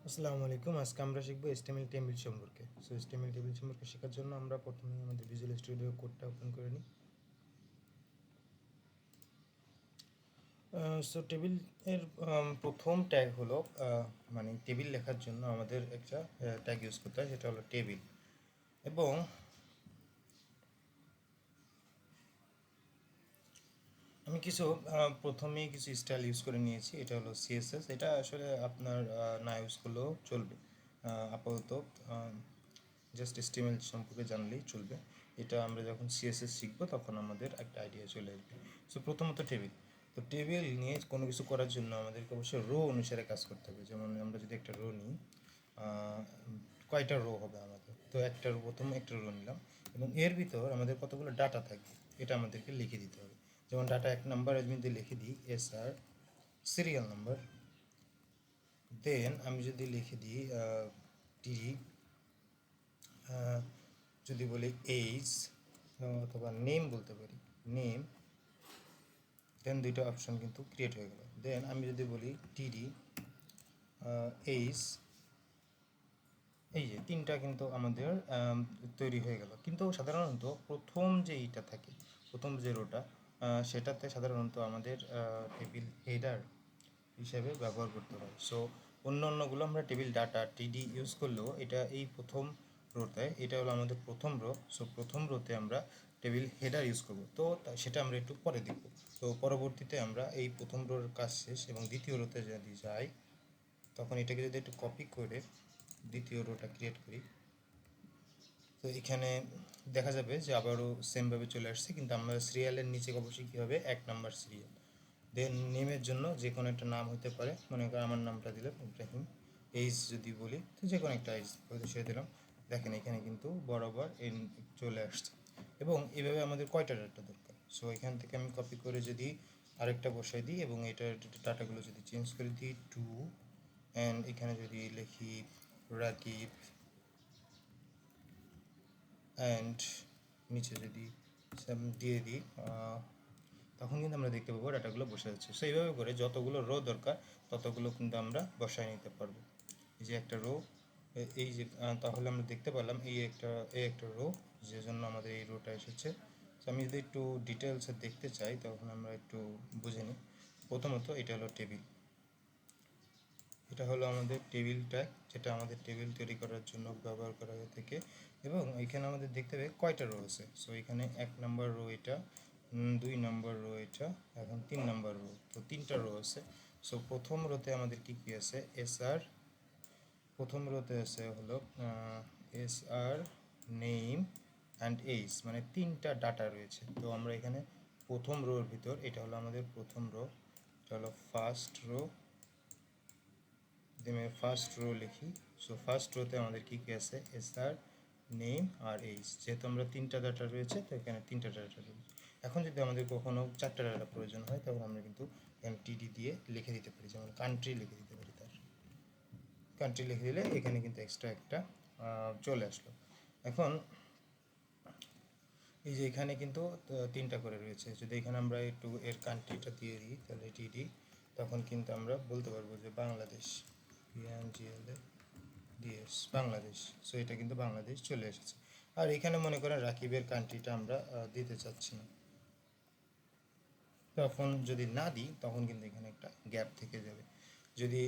আসসালামু আলাইকুম। আজকে আমরা শিখবো HTML টেবিল সম্পর্কে। HTML টেবিল সম্পর্কে শেখার জন্য আমরা প্রথমে আমাদের ভিজুয়াল স্টুডিও কোডটা ওপেন করে নিই। টেবিল এর প্রথম ট্যাগ হলো মানে টেবিল লেখার জন্য আমাদের একটা ট্যাগ ইউজ করতে হয়, সেটা হলো টেবিল। এবং আমি কিছু প্রথমেই কিছু স্টাইল ইউজ করে নিয়েছি। এটা হলো CSS। এটা আসলে আপনার না ইউজ করলেও চলবে। আপাতত জাস্ট HTML সম্পর্কে জানলেই চলবে। এটা আমরা যখন CSS শিখবো তখন আমাদের একটা আইডিয়া চলে আসবে। প্রথমত টেবিল। টেবিল নিয়ে কোনো কিছু করার জন্য আমাদেরকে অবশ্যই রো অনুসারে কাজ করতে হবে। যেমন আমরা যদি একটা রো নিই, আহ, কয়টা রো হবে আমাদের? একটা রো, প্রথমে একটা রো নিলাম এবং এর ভিতর আমাদের কতগুলো ডাটা থাকবে এটা আমাদেরকে লিখে দিতে হবে। যেমন ডাটা 1 নম্বর আমি যদি লিখে দিই SR সিরিয়াল নাম্বার, দেন আমি যদি লিখে দিই টি, যদি বলি এইজ, অথবা নেম বলতে পারি, নেম, দেন দুইটা অপশন কিন্তু ক্রিয়েট হয়ে গেল। দেন আমি যদি বলি টিডি এইজ, এই যে তিনটা কিন্তু আমাদের তৈরি হয়ে গেল। কিন্তু সাধারণত প্রথম যে এইটা থাকে, প্রথম যে রোটা, সেটাতে সাধারণত আমাদের টেবিল হেডার হিসেবে ব্যবহার করতে হয়। অন্য অন্যগুলো আমরা টেবিল ডাটা টিডি ইউজ করলেও এটা এই প্রথম রোতে, এটা হলো আমাদের প্রথম রো। প্রথম রোতে আমরা টেবিল হেডার ইউজ করব। সেটা আমরা একটু পরে দেখব। পরবর্তীতে আমরা এই প্রথম রোর কাজ শেষ এবং দ্বিতীয় রোতে যদি যাই, তখন এটাকে যদি একটু কপি করে দ্বিতীয় রোটা ক্রিয়েট করি, এখানে দেখা যাবে যে আবারও সেমভাবে চলে আসছে, কিন্তু আমরা সিরিয়ালের নিচে অবশ্যই কী হবে, 1 নম্বর সিরিয়াল। দেন নেমের জন্য যে কোনো একটা নাম হতে পারে, মনে করেন আমার নামটা দিলাম ইব্রাহিম। এইজ যদি বলি তো যে কোনো একটা এইজ সে দিলাম। দেখেন এখানে কিন্তু বরাবর এন চলে আসছে। এবং এইভাবে আমাদের কয়টা ডাটা দরকার? এখান থেকে আমি কপি করে যদি আরেকটা বসাই দিই এবং এটার ডাটাগুলো যদি চেঞ্জ করে দিই টু, অ্যান্ড এখানে যদি লিখি রাকিব, অ্যান্ড নিচে যদি দিয়ে দিই, তখন কিন্তু আমরা দেখতে পাবো ডাটাগুলো বসে যাচ্ছে। এইভাবে করে যতগুলো রো দরকার ততগুলো কিন্তু আমরা বসায় নিতে পারবো। এই যে একটা রো, এই যে তাহলে আমরা দেখতে পেলাম এই একটা রো, যে জন্য আমাদের এই রোটা এসেছে। আমি যদি একটু ডিটেলসে দেখতে চাই তখন আমরা একটু বুঝে নিই। প্রথমত এটা হলো টেবিল, এটা হলো আমাদের টেবিল ট্যাগ, যেটা আমাদের টেবিল তৈরি করার জন্য ব্যবহার করা হয়ে থাকে। এবং এখানে আমাদের দেখতে হবে কয়টা রো আছে। এখানে 1 নম্বর রো এটা, 2 নম্বর রো এটা, এখন 3 নম্বর রো। তিনটা রো আছে। প্রথম রোতে আমাদের কি কি আছে? SR, প্রথম রোতে আছে হলো SR, নেম অ্যান্ড এইজ, মানে তিনটা ডাটা রয়েছে। আমরা এখানে প্রথম রোর ভিতর, এটা হলো আমাদের প্রথম রো, এটা হলো ফার্স্ট রো। যদি আমি ফার্স্ট রো লিখি, ফার্স্ট রোতে আমাদের কী কী আছে? SR, নেম আর এইজ। যেহেতু আমরা তিনটা ডাটা রয়েছে তো এখানে তিনটা ডাটা রয়েছে। এখন যদি আমাদের কখনো 4টা ডাটা প্রয়োজন হয় তখন আমরা কিন্তু এখানে টিডি দিয়ে লিখে দিতে পারি। যেমন কান্ট্রি লিখে দিতে পারি, তার কান্ট্রি লিখে দিলে এখানে কিন্তু এক্সট্রা একটা চলে আসলো। এখন এই যে এখানে কিন্তু তিনটা করে রয়েছে। যদি এখানে আমরা একটু এর কান্ট্রিটা দিয়ে দিই তাহলে টিডি, তখন কিন্তু আমরা বলতে পারবো যে বাংলাদেশ, PNGLA DS, বাংলাদেশ। এটা কিন্তু বাংলাদেশ চলে এসেছে। আর এখানে মনে করেন রাকিবের কান্ট্রিটা আমরা দিতে চাচ্ছি না, তখন যদি না দিই তখন কিন্তু এখানে একটা গ্যাপ থেকে যাবে। যদি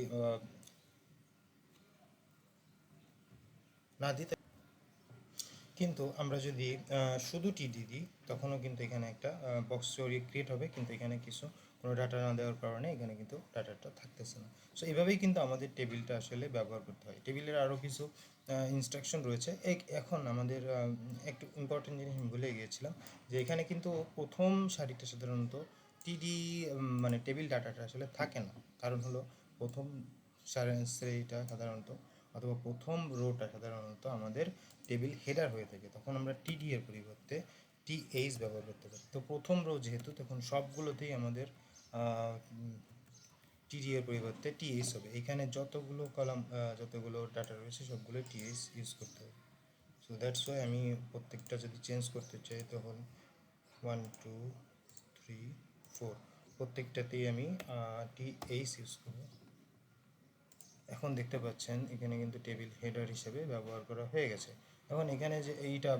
না দিতে, কিন্তু আমরা যদি শুধু টিডি দিই তখনও কিন্তু এখানে একটা বক্স ক্রিয়েট হবে, কিন্তু এখানে কোনো ডাটা না দেওয়ার কারণে এখানে কিন্তু ডাটাটা থাকতেছে না। এইভাবেই কিন্তু আমাদের টেবিলটা আসলে ব্যবহার করতে হয়। টেবিলের আরও কিছু ইনস্ট্রাকশন রয়েছে। এখন আমাদের একটু ইম্পর্টেন্ট জিনিস আমি ভুলে গিয়েছিলাম, যে এখানে কিন্তু প্রথম সারিটা সাধারণত টিডি, মানে টেবিল ডাটাটা আসলে থাকে না। কারণ হলো প্রথম সারিটা সাধারণত, অথবা প্রথম রোটা সাধারণত আমাদের টেবিল হেডার হয়ে থাকে। তখন আমরা টিডি এর পরিবর্তে TH ব্যবহার করতে পারি। প্রথম রো যেহেতু, তখন সবগুলোতেই আমাদের টিডি এর পরিবর্তে TH হবে। এখানে যতগুলো কলাম, যতগুলো ডাটা রয়েছে সবগুলো TH ইউজ করতে হবে। দ্যাটস ওয়াই আমি প্রত্যেকটা যদি চেঞ্জ করতে চাই তখন 1 2 3 4 প্রত্যেকটাতেই আমি TH ইউজ করব। এখন দেখতে পাচ্ছেন এখানে কিন্তু টেবিল হেডার হিসেবে ব্যবহার করা হয়ে গেছে। এখন এখানে যে এইটা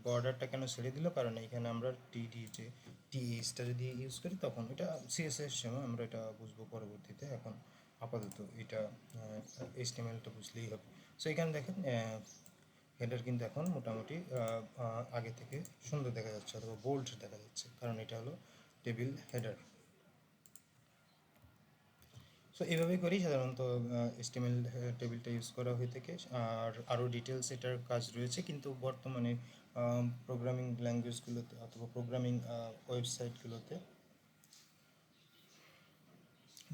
বর্ডারটা কেন ছেড়ে দিল, কারণ এখানে আমরা টিডি যে টিএইচটা যদি ইউজ করি তখন এটা সিএসএস সময় আমরা এটা বুঝবো পরবর্তীতে। এখন আপাতত এটা এইচটিএমএলটা বুঝলেই হবে। সো এখানে দেখেন হেডার কিন্তু এখন মোটামুটি আগে থেকে সুন্দর দেখা যাচ্ছে অথবা বোল্ড দেখা যাচ্ছে, কারণ এটা হলো টেবিল হেডার। সো এইভাবেই করি সাধারণত এসটিএমএল টেবিলটা ইউজ করা হয়ে থাকে। আর আরও ডিটেলস এটার কাজ রয়েছে, কিন্তু বর্তমানে প্রোগ্রামিং ল্যাঙ্গুয়েজগুলোতে অথবা প্রোগ্রামিং ওয়েবসাইটগুলোতে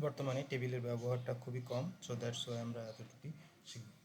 বর্তমানে টেবিলের ব্যবহারটা খুবই কম। সো দ্যাটস ওয়াই আমরা এতটুকুই শিখব।